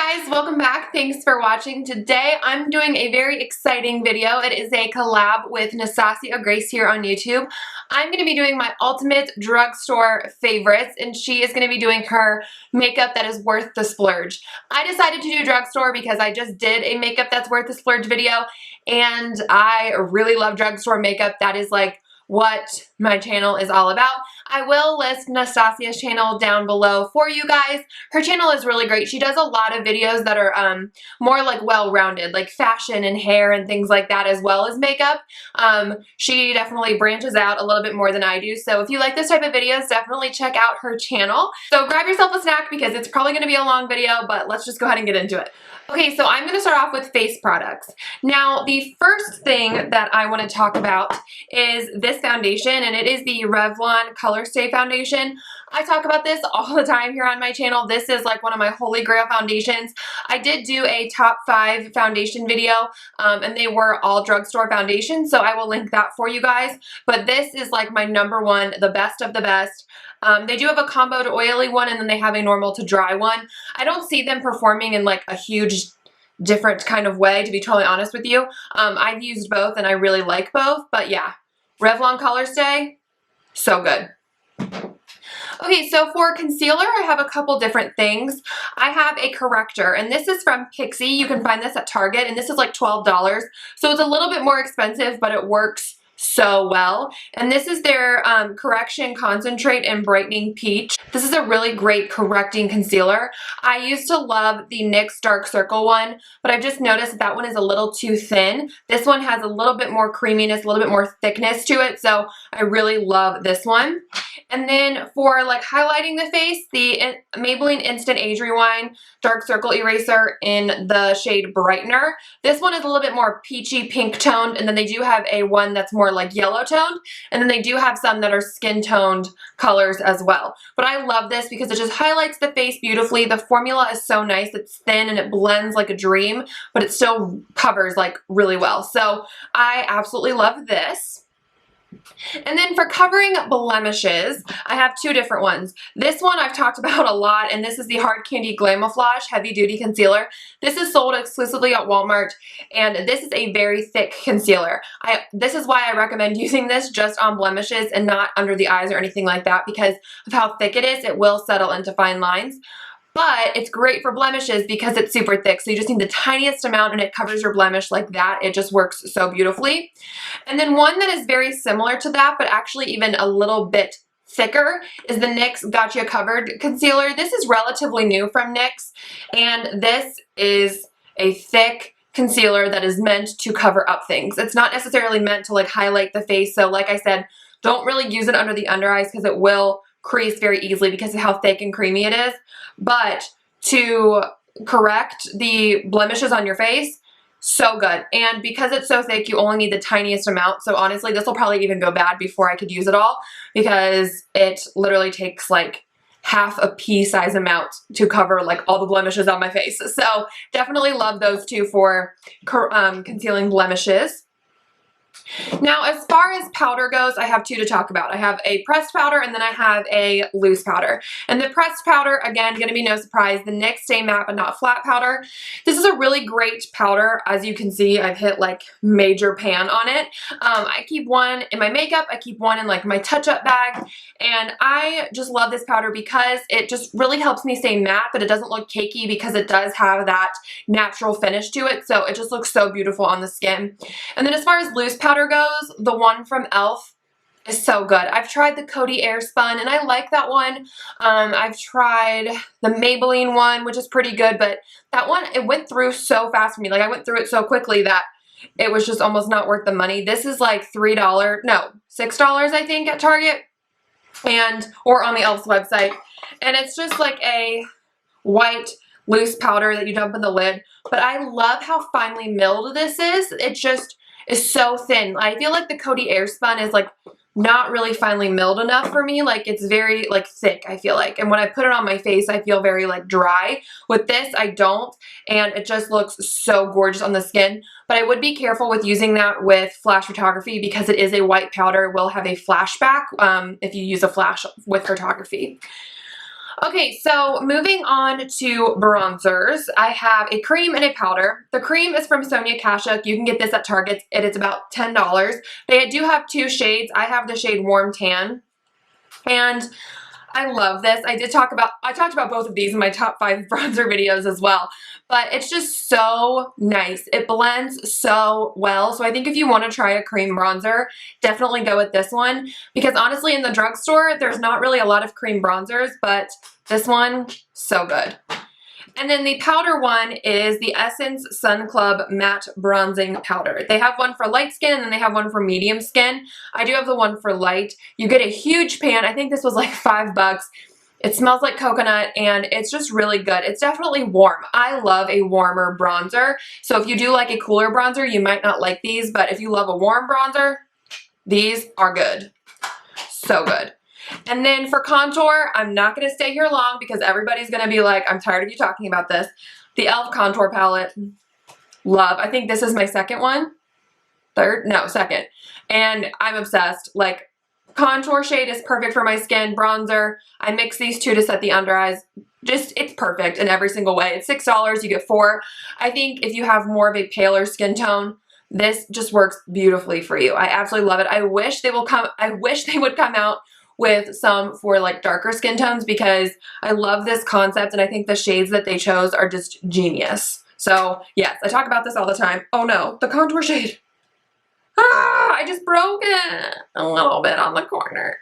Guys, welcome back. Thanks for watching. Today I'm doing a very exciting video. It is a collab with NATASIA here on YouTube. I'm going to be doing my ultimate drugstore favorites, and she is going to be doing her makeup that is worth the splurge. I decided to do drugstore because I just did a makeup that's worth the splurge video, and I really love drugstore makeup. That is like what my channel is all about. I will list NATASIA'S channel down below for you guys. Her channel is really great. She does a lot of videos that are more like well-rounded, like fashion and hair and things like that, as well as makeup. She definitely branches out a little bit more than I do. So if you like this type of videos, definitely check out her channel. So grab yourself a snack because it's probably going to be a long video, but let's just go ahead and get into it. Okay, so I'm going to start off with face products. Now, the first thing that I want to talk about is this foundation, and it is the Revlon Color Stay Foundation. I talk about this all the time here on my channel. This is like one of my holy grail foundations. I did do a top 5 foundation video, and they were all drugstore foundations, so I will link that for you guys. But this is like my #1, the best of the best. They do have a combo to oily one, and then they have a normal to dry one. I don't see them performing in like a huge different kind of way, to be totally honest with you. I've used both and I really like both, but yeah, Revlon Color Stay, so good. Okay, so for concealer, I have a couple different things. I have a corrector, and this is from Pixie. You can find this at Target, and this is like $12. So it's a little bit more expensive, but it works so well. And this is their Correction Concentrate and Brightening Peach. This is a really great correcting concealer. I used to love the NYX Dark Circle one, but I've just noticed that one is a little too thin. This one has a little bit more creaminess, a little bit more thickness to it, so I really love this one. And then for like highlighting the face, the Maybelline Instant Age Rewind Dark Circle Eraser in the shade Brightener. This one is a little bit more peachy pink toned, and then they do have a one that's more like yellow toned, and then they do have some that are skin toned colors as well. But I love this because it just highlights the face beautifully. The formula is so nice. It's thin and it blends like a dream, but it still covers like really well. So I absolutely love this. And then for covering blemishes, I have 2 different ones. This one I've talked about a lot, and this is the Hard Candy Glamouflage Heavy Duty Concealer. This is sold exclusively at Walmart, and this is a very thick concealer. This is why I recommend using this just on blemishes and not under the eyes or anything like that, because of how thick it is. It will settle into fine lines. But it's great for blemishes because it's super thick, so you just need the tiniest amount and it covers your blemish like that. It just works so beautifully. And then one that is very similar to that, but actually even a little bit thicker, is the NYX Gotcha Covered Concealer. This is relatively new from NYX, and this is a thick concealer that is meant to cover up things. It's not necessarily meant to like highlight the face, so like I said, don't really use it under the under eyes because it will crease very easily because of how thick and creamy it is. But to correct the blemishes on your face, so good. And because it's so thick, you only need the tiniest amount. So honestly, this will probably even go bad before I could use it all, because it literally takes like half a pea size amount to cover like all the blemishes on my face. So definitely love those 2 for concealing blemishes. Now, as far as powder goes, I have 2 to talk about. I have a pressed powder, and then I have a loose powder. And the pressed powder, again, going to be no surprise, the NYX Stay Matte But Not Flat powder. This is a really great powder. As you can see, I've hit like major pan on it. I keep one in my makeup. I keep one in like my touch-up bag. And I just love this powder because it just really helps me stay matte, but it doesn't look cakey because it does have that natural finish to it. So it just looks so beautiful on the skin. And then as far as loose powder goes, the one from e.l.f. is so good. I've tried the Coty Airspun, and I like that one. I've tried the Maybelline one, which is pretty good, but that one, it went through so fast for me. Like, I went through it so quickly that it was just almost not worth the money. This is like $6 I think at Target, or on the e.l.f.'s website. And it's just like a white loose powder that you dump in the lid. But I love how finely milled this is. It just is so thin. I feel like the Coty Airspun is like not really finely milled enough for me. Like, it's very like thick, I feel like. And when I put it on my face, I feel very like dry. With this, I don't. And it just looks so gorgeous on the skin. But I would be careful with using that with flash photography because it is a white powder. It will have a flashback if you use a flash with photography. Okay, so moving on to bronzers, I have a cream and a powder. The cream is from Sonia Kashuk. You can get this at Target. It is about $10. They do have two shades. I have the shade Warm Tan, and I love this. I talked about both of these in my top 5 bronzer videos as well, but it's just so nice. It blends so well. So I think if you want to try a cream bronzer, definitely go with this one, because honestly in the drugstore, there's not really a lot of cream bronzers, but this one, so good. And then the powder one is the Essence Sun Club Matte Bronzing Powder. They have one for light skin and then they have one for medium skin. I do have the one for light. You get a huge pan. I think this was like $5. It smells like coconut and it's just really good. It's definitely warm. I love a warmer bronzer. So if you do like a cooler bronzer, you might not like these, but if you love a warm bronzer, these are good. So good. And then for contour, I'm not going to stay here long because everybody's going to be like, I'm tired of you talking about this. The e.l.f. contour palette, love. I think this is my second one. Second. And I'm obsessed. Like, contour shade is perfect for my skin. Bronzer, I mix these two to set the under eyes. Just, it's perfect in every single way. It's $6, you get 4. I think if you have more of a paler skin tone, this just works beautifully for you. I absolutely love it. I wish they would come out with some for like darker skin tones because I love this concept and I think the shades that they chose are just genius. So yes, I talk about this all the time. Oh no, the contour shade. Ah, I just broke it a little bit on the corner.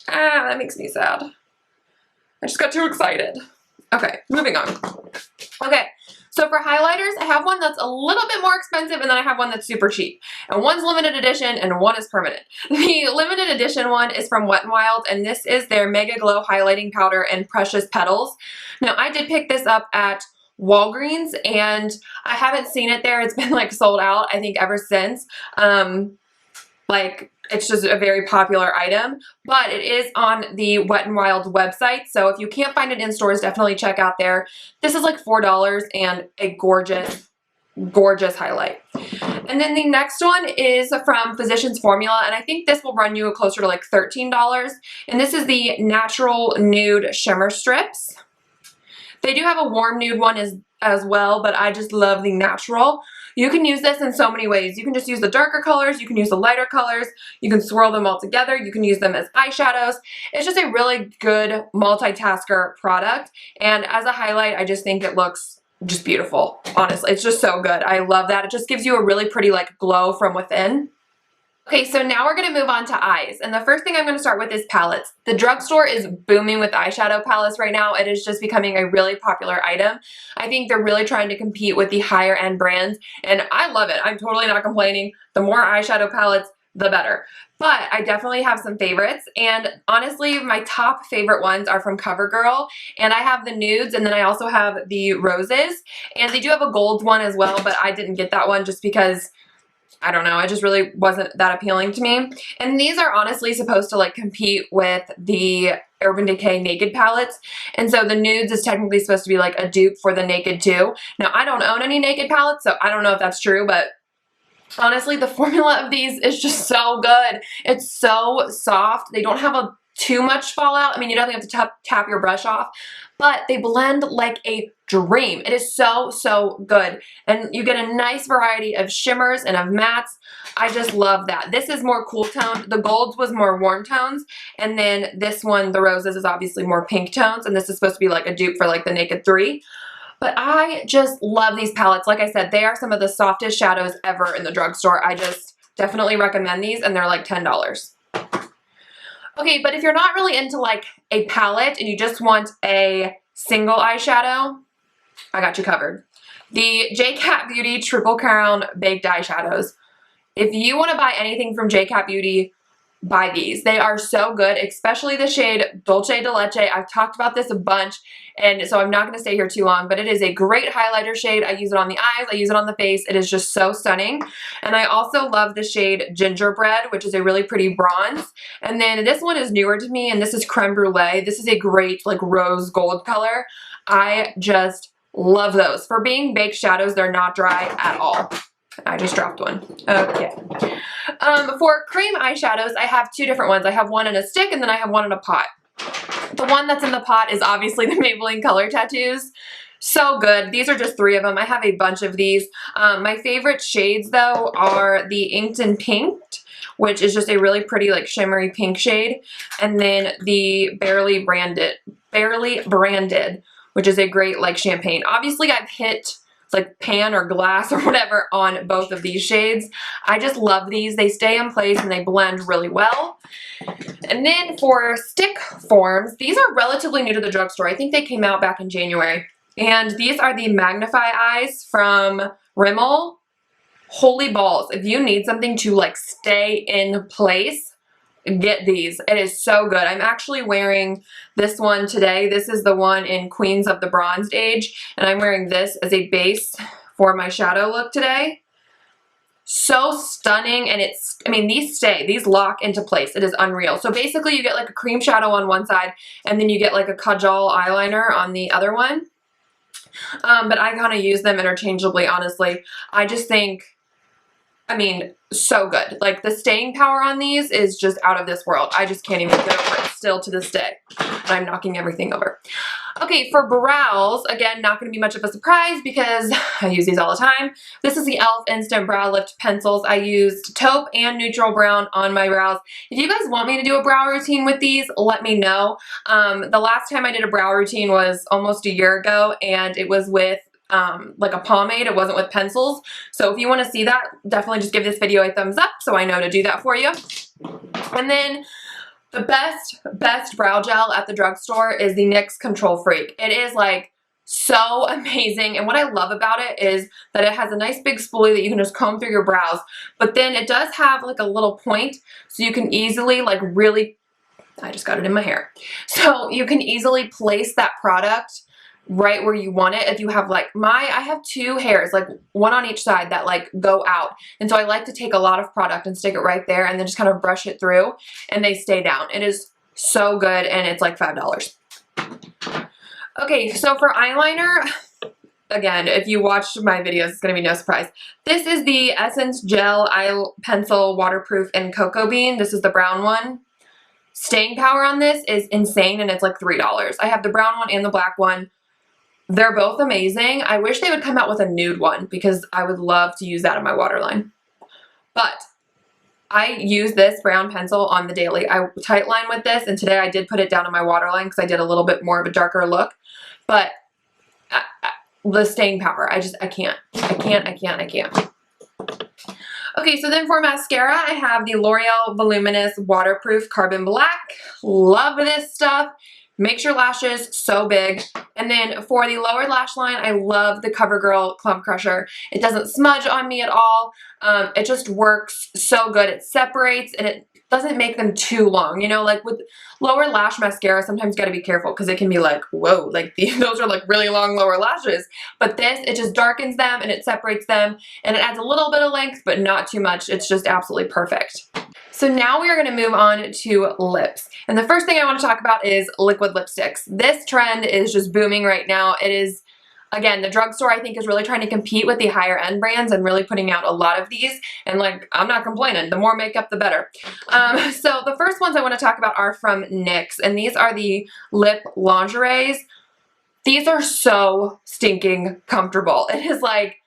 Ah, that makes me sad. I just got too excited. Okay, moving on. Okay, so for highlighters, I have one that's a little bit more expensive and then I have one that's super cheap. And one's limited edition and one is permanent. The limited edition one is from Wet n Wild and this is their Mega Glow Highlighting Powder and Precious Petals. Now I did pick this up at Walgreens and I haven't seen it there. It's been like sold out, I think, ever since. Like, it's just a very popular item, but it is on the Wet n Wild website. So if you can't find it in stores, definitely check out there. This is like $4 and a gorgeous, gorgeous highlight. And then the next one is from Physicians Formula, and I think this will run you closer to like $13. And this is the Natural Nude Shimmer Strips. They do have a warm nude one as well, but I just love the natural. You can use this in so many ways. You can just use the darker colors, you can use the lighter colors, you can swirl them all together, you can use them as eyeshadows. It's just a really good multitasker product, and as a highlight, I just think it looks just beautiful, honestly. It's just so good. I love that. It just gives you a really pretty like glow from within. Okay, so now we're going to move on to eyes, and the first thing I'm going to start with is palettes. The drugstore is booming with eyeshadow palettes right now. It is just becoming a really popular item. I think they're really trying to compete with the higher end brands, and I love it. I'm totally not complaining. The more eyeshadow palettes, the better. But I definitely have some favorites, and honestly, my top favorite ones are from CoverGirl, and I have the nudes, and then I also have the roses, and they do have a gold one as well, but I didn't get that one just because I don't know, it just really wasn't that appealing to me. And these are honestly supposed to like compete with the Urban Decay Naked palettes. And so the nudes is technically supposed to be like a dupe for the Naked too. Now I don't own any Naked palettes, so I don't know if that's true, but honestly the formula of these is just so good. It's so soft. They don't have too much fallout. I mean, you definitely have to tap your brush off, but they blend like a dream. It is so, so good. And you get a nice variety of shimmers and of mattes. I just love that. This is more cool tone. The golds was more warm tones. And then this one, the roses, is obviously more pink tones. And this is supposed to be like a dupe for like the Naked 3. But I just love these palettes. Like I said, they are some of the softest shadows ever in the drugstore. I just definitely recommend these, and they're like $10. Okay, but if you're not really into like a palette and you just want a single eyeshadow, I got you covered. The JCat Beauty Triple Crown Baked Eyeshadows. If you want to buy anything from JCat Beauty, buy these. They are so good, especially the shade Dulce de Leche. I've talked about this a bunch, and so I'm not going to stay here too long, but it is a great highlighter shade. I use it on the eyes, I use it on the face. It is just so stunning. And I also love the shade Gingerbread, which is a really pretty bronze. And then this one is newer to me, and this is Creme Brulee. This is a great like rose gold color. I just love those. For being baked shadows, they're not dry at all. I just dropped one. Okay. For cream eyeshadows, I have two different ones. I have one in a stick and then I have one in a pot. The one that's in the pot is obviously the Maybelline Color Tattoos. So good. These are just 3 of them. I have a bunch of these. My favorite shades though are the Inked and Pinked, which is just a really pretty like shimmery pink shade, and then the Barely Branded, which is a great like champagne. Obviously I've hit like pan or glass or whatever on both of these shades. I just love these. They stay in place and they blend really well. And then for stick forms, these are relatively new to the drugstore. I think they came out back in January. And these are the Magnify Eyes from Rimmel. Holy balls. If you need something to like stay in place, get these. It is so good. I'm actually wearing this one today. This is the one in Queens of the Bronzed Age. And I'm wearing this as a base for my shadow look today. So stunning, and I mean, these lock into place. It is unreal. So basically you get like a cream shadow on one side, and then you get like a Kajal eyeliner on the other one. But I kind of use them interchangeably, honestly. I just think, I mean, so good. Like the staying power on these is just out of this world. I just can't even get over it still to this day. And I'm knocking everything over. Okay, for brows, again, not going to be much of a surprise because I use these all the time. This is the e.l.f. Instant Brow Lift Pencils. I used taupe and neutral brown on my brows. If you guys want me to do a brow routine with these, let me know. The last time I did a brow routine was almost a year ago, and it was with like a pomade. It wasn't with pencils. So if you want to see that, definitely just give this video a thumbs up so I know to do that for you. And then the best brow gel at the drugstore is the NYX Control Freak. It is like so amazing, and what I love about it is that it has a nice big spoolie that you can just comb through your brows, but then it does have like a little point so you can easily like really, I just got it in my hair, so you can easily place that product right where you want it. If you have like I have 2 hairs, like one on each side that like go out. And so I like to take a lot of product and stick it right there and then just kind of brush it through and they stay down. It is so good, and it's like $5. Okay, so for eyeliner, again, if you watched my videos, it's going to be no surprise. This is the Essence Gel Eye Pencil Waterproof in Cocoa Bean. This is the brown one. Staying power on this is insane, and it's like $3. I have the brown one and the black one. They're both amazing. I wish they would come out with a nude one because I would love to use that in my waterline. But I use this brown pencil on the daily. I tightline with this, and today I did put it down in my waterline because I did a little bit more of a darker look. But the staying power, I can't. Okay, so then for mascara, I have the L'Oreal Voluminous Waterproof Carbon Black. Love this stuff. Makes your lashes so big. And then for the lower lash line, I love the CoverGirl Clump Crusher. It doesn't smudge on me at all. It just works so good. It separates and it doesn't make them too long. You know, like with lower lash mascara, sometimes you gotta be careful because it can be like, whoa, like those are like really long lower lashes. But this, it just darkens them and it separates them and it adds a little bit of length, but not too much. It's just absolutely perfect. So now we are going to move on to lips. And the first thing I want to talk about is liquid lipsticks. This trend is just booming right now. It is, again, the drugstore I think is really trying to compete with the higher end brands and really putting out a lot of these. And like, I'm not complaining. The more makeup, the better. So the first ones I want to talk about are from NYX. And these are the lip lingeries. These are so stinking comfortable. It is like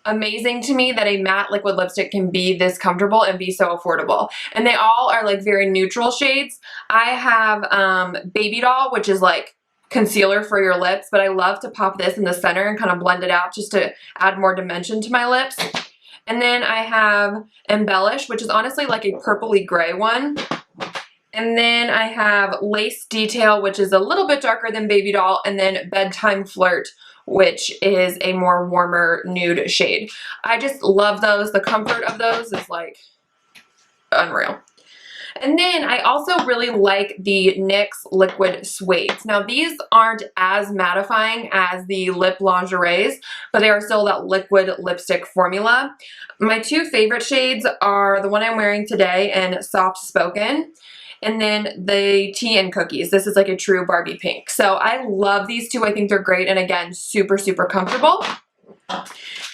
amazing to me that a matte liquid lipstick can be this comfortable and be so affordable. And they all are like very neutral shades. I have Baby Doll, which is like concealer for your lips, but I love to pop this in the center and kind of blend it out just to add more dimension to my lips. And then I have Embellish, which is honestly like a purpley gray one. And then I have Lace Detail, which is a little bit darker than Baby Doll, and then Bedtime Flirt, which is a more warmer nude shade. I just love those. The comfort of those is like unreal. And then I also really like the NYX Liquid Suedes. Now these aren't as mattifying as the lip lingeries, but they are still that liquid lipstick formula. My 2 favorite shades are the one I'm wearing today and Soft Spoken. And then the Tea and Cookies. This is like a true Barbie pink. So I love these 2. I think they're great. And again, super, super comfortable.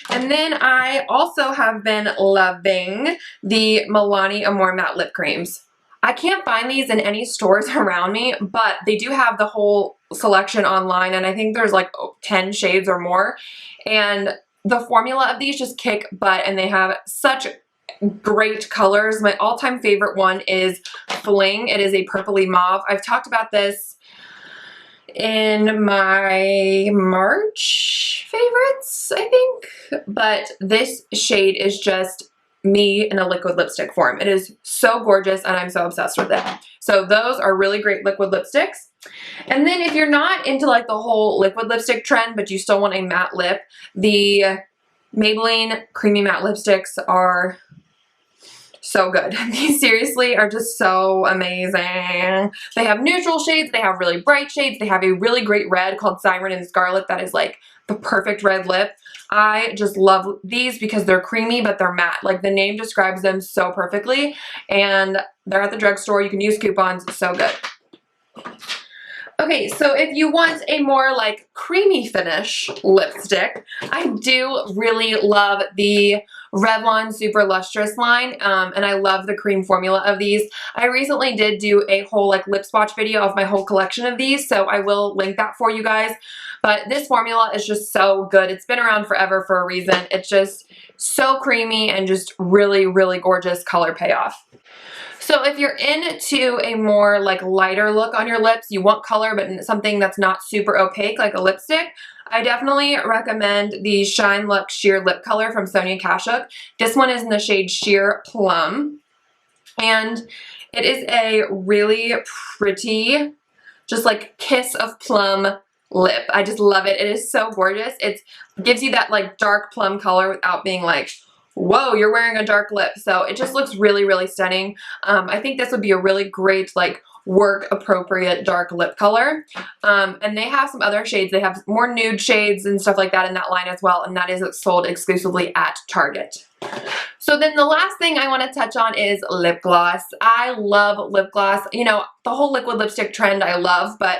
And then I also have been loving the Milani Amore Matte Lip Creams. I can't find these in any stores around me, but they do have the whole selection online, and I think there's like 10 shades or more. And the formula of these just kick butt, and they have such great colors. My all-time favorite one is Fling. It is a purpley mauve. I've talked about this in my March favorites, I think, but this shade is just me in a liquid lipstick form. It is so gorgeous, and I'm so obsessed with it. So those are really great liquid lipsticks. And then if you're not into like the whole liquid lipstick trend, but you still want a matte lip, the Maybelline Creamy Matte Lipsticks are so good. These seriously are just so amazing. They have neutral shades, they have really bright shades, they have a really great red called Siren and Scarlet that is like the perfect red lip. I just love these because they're creamy, but they're matte. Like the name describes them so perfectly, and they're at the drugstore. You can use coupons. So good. Okay, so if you want a more like creamy finish lipstick, I do really love the Revlon Super Lustrous line, and I love the cream formula of these. I recently did do a whole like lip swatch video of my whole collection of these, so I will link that for you guys. But this formula is just so good. It's been around forever for a reason. It's just so creamy and just really, really gorgeous color payoff. So if you're into a more like lighter look on your lips, you want color but something that's not super opaque like a lipstick, I definitely recommend the Shine Luxe Sheer Lip Color from Sonia Kashuk. This one is in the shade Sheer Plum, and it is a really pretty, just like kiss of plum lip. I just love it. It is so gorgeous. It gives you that like dark plum color without being like, whoa, you're wearing a dark lip. So it just looks really, really stunning. I think this would be a really great like work appropriate dark lip color. And they have some other shades. They have more nude shades and stuff like that in that line as well. And that is sold exclusively at Target. So then the last thing I want to touch on is lip gloss. I love lip gloss. You know, the whole liquid lipstick trend I love, but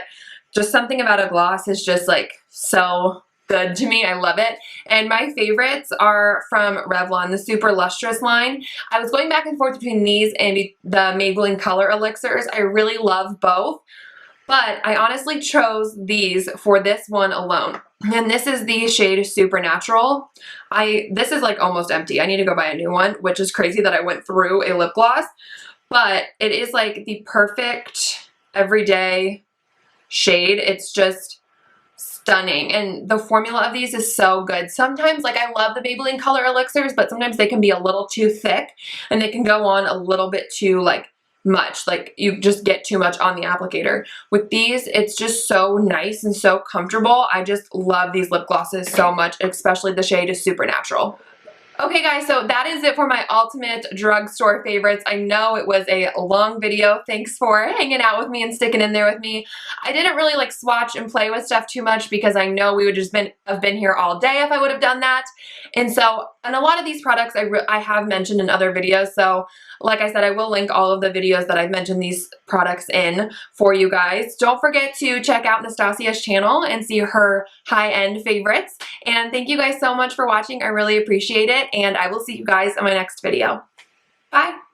just something about a gloss is just like so good to me. I love it. And my favorites are from Revlon, the Super Lustrous line. I was going back and forth between these and the Maybelline Color Elixirs. I really love both, but I honestly chose these for this one alone. And this is the shade Supernatural. This is like almost empty. I need to go buy a new one, which is crazy that I went through a lip gloss, but it is like the perfect everyday shade. It's just stunning, and the formula of these is so good. Sometimes, like, I love the Maybelline Color Elixirs, but sometimes they can be a little too thick and they can go on a little bit too like much, like you just get too much on the applicator. With these, it's just so nice and so comfortable. I just love these lip glosses so much, especially the shade is Supernatural. Okay guys, so that is it for my ultimate drugstore favorites. I know it was a long video. Thanks for hanging out with me and sticking in there with me. I didn't really like swatch and play with stuff too much because I know we would just have been here all day if I would have done that. And a lot of these products I have mentioned in other videos. So like I said, I will link all of the videos that I've mentioned these products in for you guys. Don't forget to check out NATASIA'S channel and see her high-end favorites. And thank you guys so much for watching. I really appreciate it. And I will see you guys in my next video. Bye.